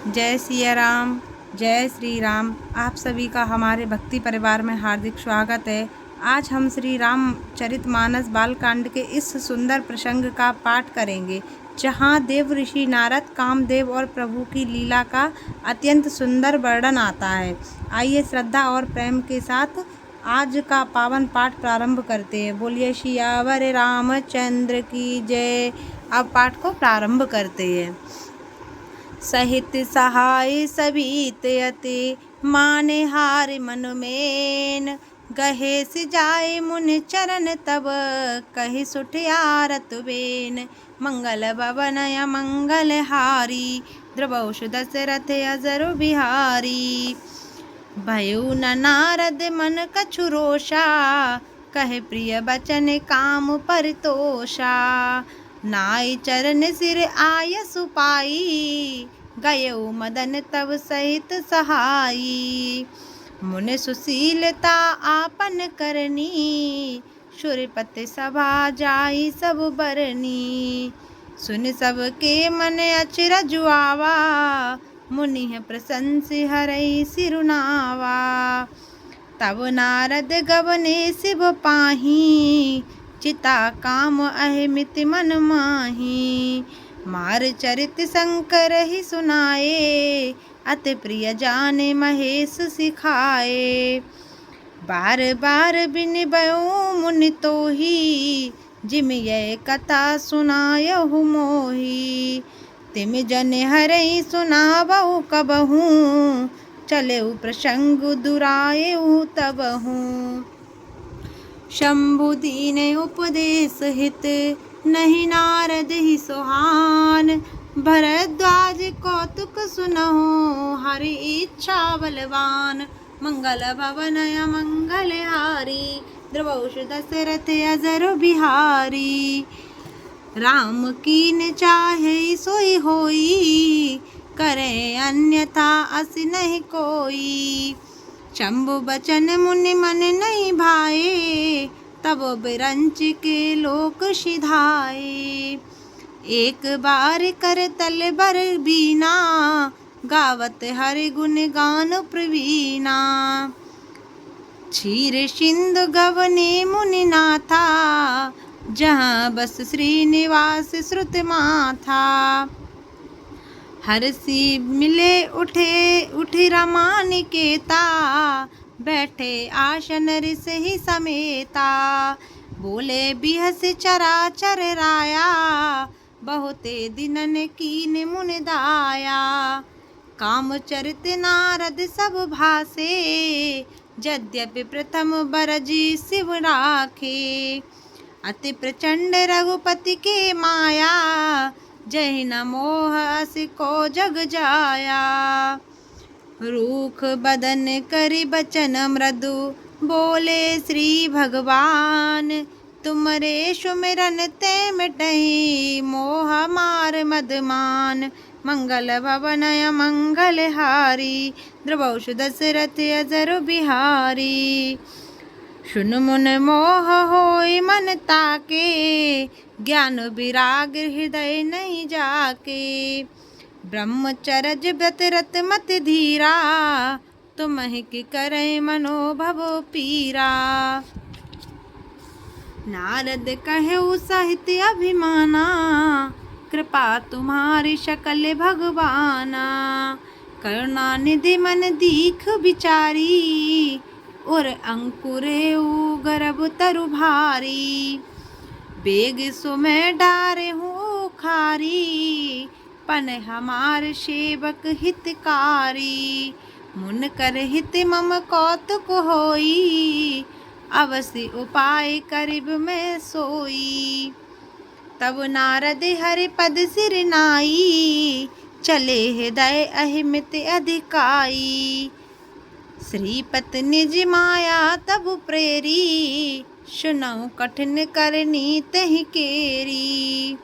जय सिया राम, जय श्री राम। आप सभी का हमारे भक्ति परिवार में हार्दिक स्वागत है। आज हम श्री रामचरितमानस बालकांड के इस सुंदर प्रसंग का पाठ करेंगे, जहाँ देव ऋषि नारद कामदेव और प्रभु की लीला का अत्यंत सुंदर वर्णन आता है। आइए श्रद्धा और प्रेम के साथ आज का पावन पाठ प्रारंभ करते हैं। बोलिए सियावर रामचंद्र की जय। अब पाठ को प्रारंभ करते हैं। सहित सहाय सभी अति माने हार मन मेन, गहे से जाए मुनि चरण तब कहि सुठ आरत बेन। मंगल भवन मंगल हारी, द्रवौष दशरथ अजर बिहारी। भयो न नारद मन कछु रोषा, कहे प्रिय बचन काम परितोषा। नाई चरण सिर आय सुपाई, गयो मदन तब सहित सहाई। मुनि सुशीलता आपन करनी, सुरपति सभा जाई सब बरनी। सुन सब के मन अचरज आवा, मुनि प्रशंसि हरई सिरुनावा। तब नारद गवने शिव पाही, चिता काम अहिमित मन माही। मार चरित शंकर ही सुनाए, अति प्रिय जाने महेश सिखाए। बार बार बिन भयो मुनि तोही, जिम यह कथा सुनायहु मोही। तिम जन हरई सुनावहु कबहू, चले प्रसंग दुरायहु तबहू। शंभु दीन उपदेश हित, नहीं नारद ही सुहान। भरद्वाज कौतुक सुनहु, हरि इच्छा बलवान। मंगल भवन मंगल हारी, द्रवौष दशरथ अजर बिहारी। राम कीन चाहे सोई होई, करे अन्यथा अस नहीं कोई। शंभु बचन मुनि मन नहीं भाए, तब बिरंच के लोक सिधाए। एक बार कर तल बर बीना, गावत हरि गुण गान प्रवीणा। क्षीर सिंधु गवने मुनि नाथा, जहाँ बस श्रीनिवास श्रुत माथा। हरसी मिले उठे रमा निकेता, बैठे आसन ऋष ही समेता। बोले बिहस चराचर राया, बहुते दिनन कीन मुनि दाया। काम चरित नारद सब भासे, यद्यपि प्रथम बरजी शिव राखे। अति प्रचंड रघुपति के माया, जहि न मोह अस को जग जाया। रूख बदन करि बचन मृदु, बोले श्री भगवान। तुमरे सुमिरन ते मिटहि, मोह मार मदमान। मंगल भवन मंगल हारी, द्रवौष दशरथ अजर बिहारी। सुन मुन मोह होय मन ताके, ज्ञान विराग हृदय नहीं जाके। ब्रह्मचर्य व्रत रत मत धीरा, तुमहि कि करे मनोभव पीरा। नारद कहु सहित अभिमाना, कृपा तुम्हारी सकल भगवाना। करुणा निधि मन दीख विचारी, और अंकुरे गर्भ तरु भारी। बेग सुमें डारे हूँ खारी, पन हमार सेवक हितकारी। मुन कर हित मम कौतुक होई, अवश्य उपाय करिब में सोई। तब नारद हरि पद सिर नाई, चले हृदय अहिमित अधिकाई। श्रीपति निज माया तब प्रेरी, सुनऊ कठिन करनी तहि केरी।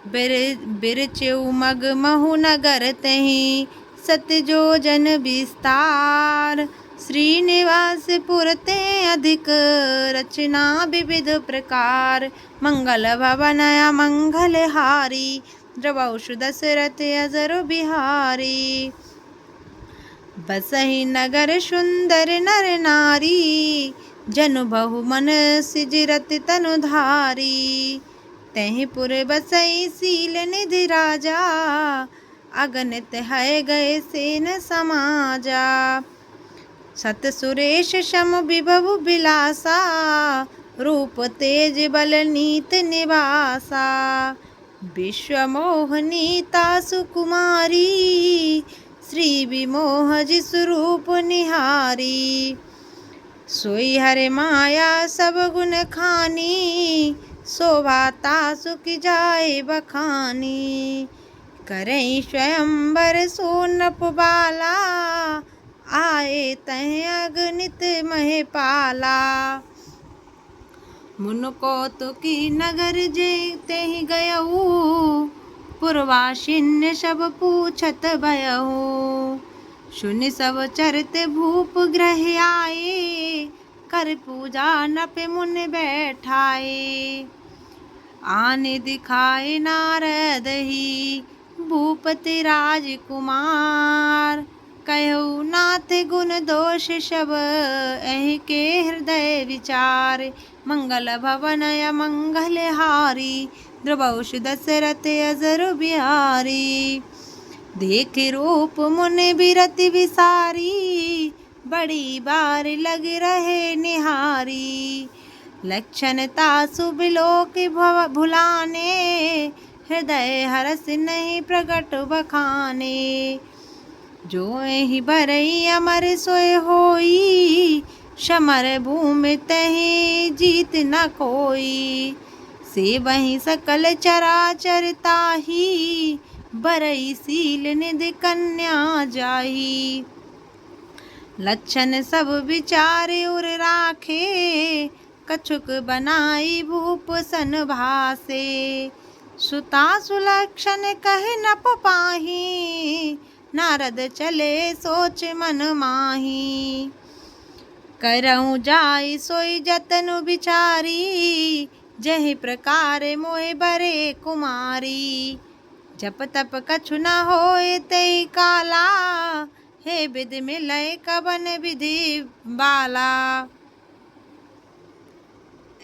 बिरचेउ मग महु नगर तहि, सत जोजन विस्तार। श्रीनिवास पुरते अधिक, रचना विविध प्रकार। मंगल भवन मंगल हारी, द्रवौषु दशरथ अजर बिहारी। बसहि नगर सुंदर नर नारी, जनु बहु मन सिजरत तनु धारी। तहि पुर बसई सील निधि राजा, अगणित है गए सेन समाजा। सत सुरेश सम विभव बिलासा, रूप तेज बल नीत निवासा। विश्व मोहनीता सुकुमारी, श्री विमोह जिसु रूप निहारी। सोई हरे माया सब गुण खानी, शोभा तासु की जाए बखानी। करई स्वयंवर सोनप बाला, आए तह अगणित मह पाला। मुन कौतुकी नगर जेते ही गयऊ, पुरवासिन्य सब पूछत भयऊ। सुनि सब चरित भूप ग्रह आए, कर पूजा नप मुन बैठाए। आने दिखाए नारद ही, भूपति राजकुमार। कहु नाथ गुण दोष सब, एहि के हृदय विचार। मंगल भवन अमंगल हारी, द्रवौषु दशरथ अजर बिहारी। देख रूप मुन बिरति विसारी, बड़ी बार लग रहे निहारी। लक्षण तासु बिलोक भुलाने, हृदय हरस नहीं प्रकट बखाने। जो एहि बरई अमर सोय होई, समर भूमि तहि जीत न कोई। से वही सकल चराचर ताही, बरई सील निधि कन्या जाही। लक्षण सब विचार उर राखे, कछुक बनाई भूप सन भासे। सुता सुलक्षण कहे न पाही, नारद चले सोच मन माही। करऊँ जाई सोई जतनु बिचारी, जहि प्रकार मोहि बरे कुमारी। जप तप कछु न होए तै काला, हे विधि मिलय कवन विधि बाला।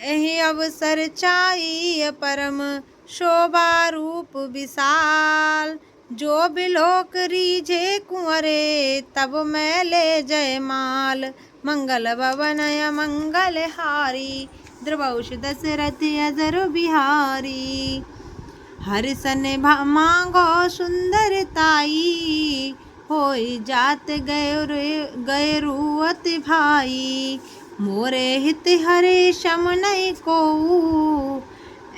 एहि अवसर चाही परम शोभा रूप विशाल। जो बिलोक रीझे कुंवरे, तब मैं ले जयमाल। मंगल भवन अमंगल हारी, द्रवौषु दशरथ अजर बिहारी। हरिसन मांगो सुंदरताई, होई जात गए रुअत भाई। मोरे हित हरे शम नहीं कोऊ,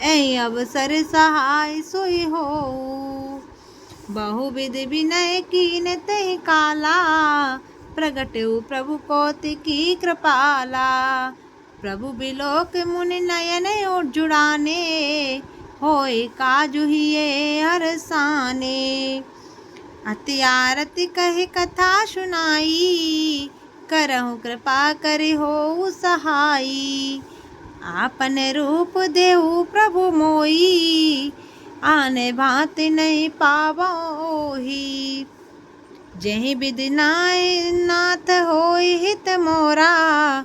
ऐ अवसर सहाय सोई होऊ। बहुविध विनय कीन तहि काला, प्रगटऊ प्रभु कौतिकी कृपाला। प्रभु बिलोक मुनि नयन जुड़ाने, होय काजु हिये हरसाने। अति आरती कहे कथा सुनाई, करहु कृपा करि होऊ सहाई। आपन रूप देहु प्रभु मोई, आने भांति नहीं पावोही। जहि विधि नाथ होई हित मोरा,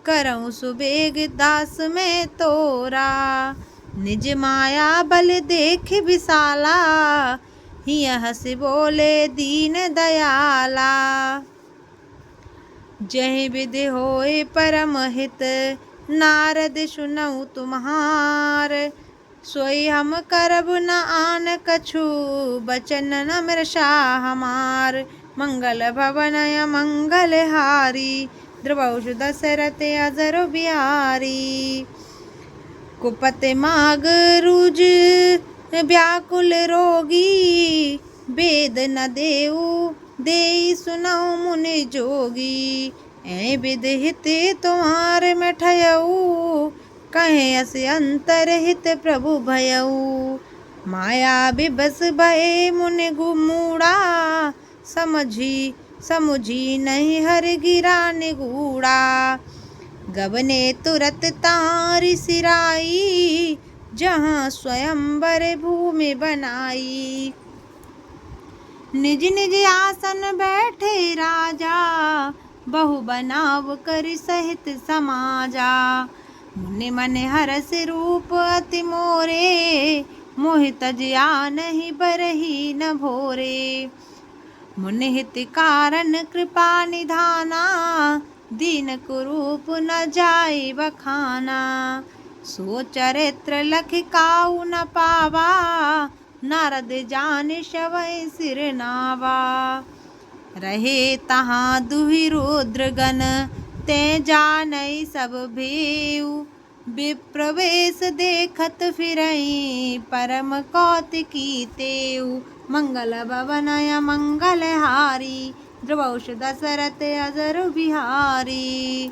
करऊँ सुबेग दास में तोरा। निज माया बल देख विशाला, हिय हंसि बोले दीन दयाला। जहि विधि होए परम हित, नारद सुनऊ तुम्हार। सोई हम करब न आन कछु, बचन नम्रसा हमार। मंगल भवन अमंगल हारी, द्रवौषु दशरथ अजर बिहारी। कुपत माग रुज व्याकुल रोगी, वेद न देऊ देई सुनऊ मुनि जोगी। ऐ विधि हित तुम्हार में ठयऊ, कहे अस अंतर हित प्रभु भयऊ। माया बिबस भये मुनि गुमूढ़ा, समुझी नहीं हर गिरा निगूढ़ा। गबने तुरत तारि सिराई, जहाँ स्वयंवर भूमि बनाई। निज निज आसन बैठे राजा, बहु बनाव कर सहित समाजा। मुनि मन हरस रूप अति मोरे, मोहि तज आनहि बरहि न भोरे। मुनि हित कारण कृपा निधाना, दीन कुरूप न जाय बखाना। सो चरित्र लख काऊ न पावा, नारद जान शवै सिर नावा। रहे तहाँ दुहि रुद्रगण, ते जानई सब भेऊ। विप्रवेश देखत फिरई, परम कौतिकी तेऊ। मंगल भवन मंगल हारी, द्रवहुष दशरथ अजर बिहारी।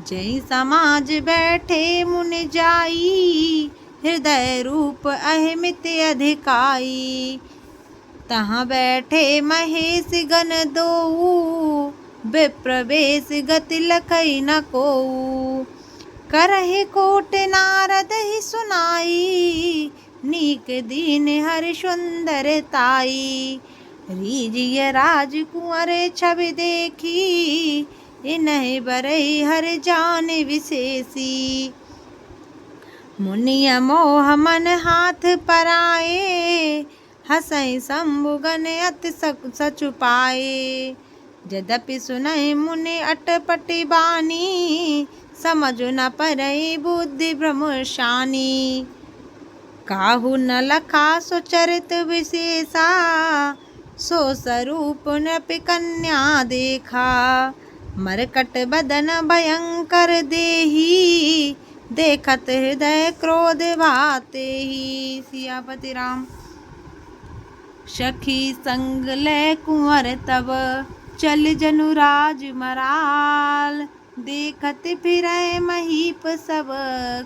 जय समाज बैठे मुनि जाई, हृदय रूप अहिमित अधिकाई। तहाँ बैठे महेश गण दोऊ, विप्रवेश गति लखई न कोऊ। करहि कोट नारद ही सुनाई, नीक दीन हरि सुंदर ताई। रीजिय राजकुंवर छवि देखी, इन्हि बरई हरि जान विशेषी। मुनि मोह मन हाथ पराए, हसई शंभु गण अति सचुपाए। यद्यपि सुनहि मुनि अटपटी बानी, समझ न परई बुद्धि ब्रह्मशानी। काहू न लखा सो चरित विशेषा, सो स्वरूप नृप कन्या देखा। मरकट बदन भयंकर देही, देखत हृदय क्रोध भातेहि। सियापति राम। सखी संग लै कुंवर तब, चल जनुराज मराल। देखत फिरै महीप सब,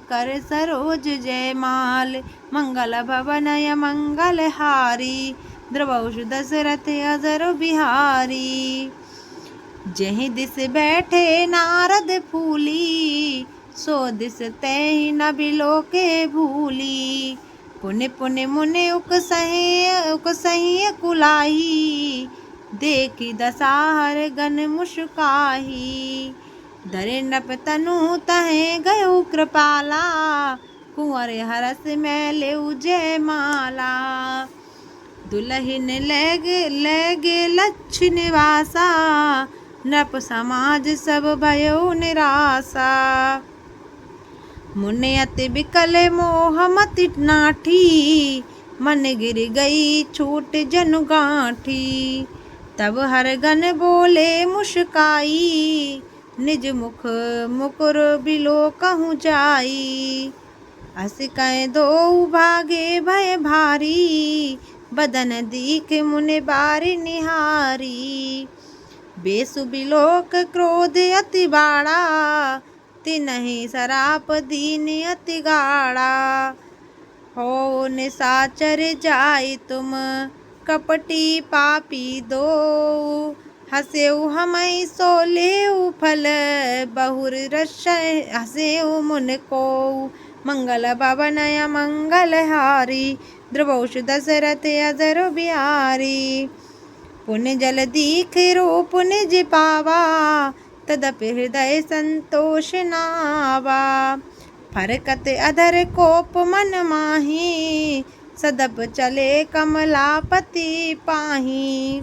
कर सरोज जयमाल। मंगल भवन मंगल हारी, द्रवहुष दशरथ अजर बिहारी। जहि दिस बैठे नारद फूली, सो दिस तहि न बिलोके भूली। पुनि पुनि मुनि उकसहि कुलाही, देखी दसाहर गण मुस्काही। धरे नृप तनु तहें गयो कृपाला, कुंवर हरस में लेऊ जयमाला। दुलहिन लगे लक्ष्य निवासा, नृप समाज सब भयो निराशा। मुनि अति विकल मोह मति नाठी, मन गिर गई छूट जनु गांठी। तब हर गण बोले मुस्काई, निज मुख मुकुर बिलोकहु जाई। अस कह दो भागे भय भारी, बदन दीख मुनि बारि निहारी। बेसु बिलोक क्रोध अति बाड़ा, तिन्हि सराप दीन अति गाढ़ा। हो निशाचर जाई तुम, कपटी पापी दो। हसेऊ हमई सो लेऊ फल, बहुर रस हसेऊ मुन को। मंगल भवन मंगल हारी, द्रवहुष दशरथ अजर बिहारी। पुण्य जल दीख रूप निज पावा, तदपि हृदय संतोष नावा। फरकत अधर कोप मन माही, सदप चले कमलापति पाही।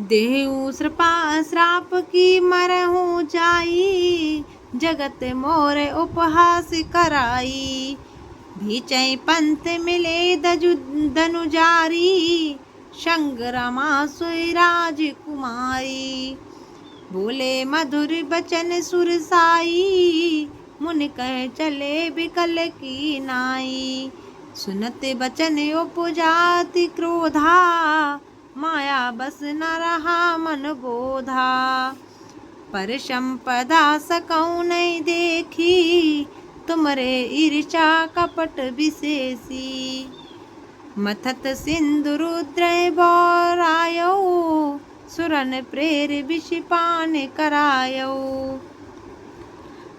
देहु श्राप की मरहु जाई, जगत मोर उपहास कराई। भीचै पंथ मिले धनुजारी, संग रमा सोई राजकुमारी। बोले मधुर बचन सुरसाई, मुनि कह चले बिकल की नाई। सुनते बचन उपजाति क्रोधा, माया बस न रहा मन बोधा। पर संपदा सकौ नहीं देखी, तुमरे ईर्षा कपट विशेषी। मथत सिंधु रुद्र बौरायो, सुरन प्रेर विषपान करायो।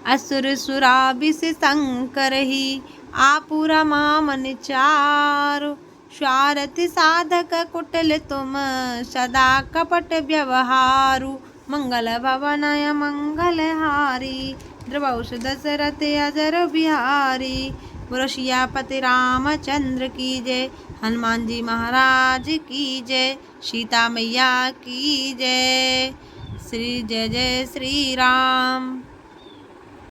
असुर सुरा विष शंकर ही आपुरा मन चारु। स्वार्थी साधक कुटिल तुम सदा कपट व्यवहारु। मंगल भवनय मंगलहारी द्रवौष दशरथ अजर बिहारी। बोलो सियापति रामचंद्र की जय, हनुमान जी महाराज की जय, सीता मैया की जय। श्री जय जय श्री राम।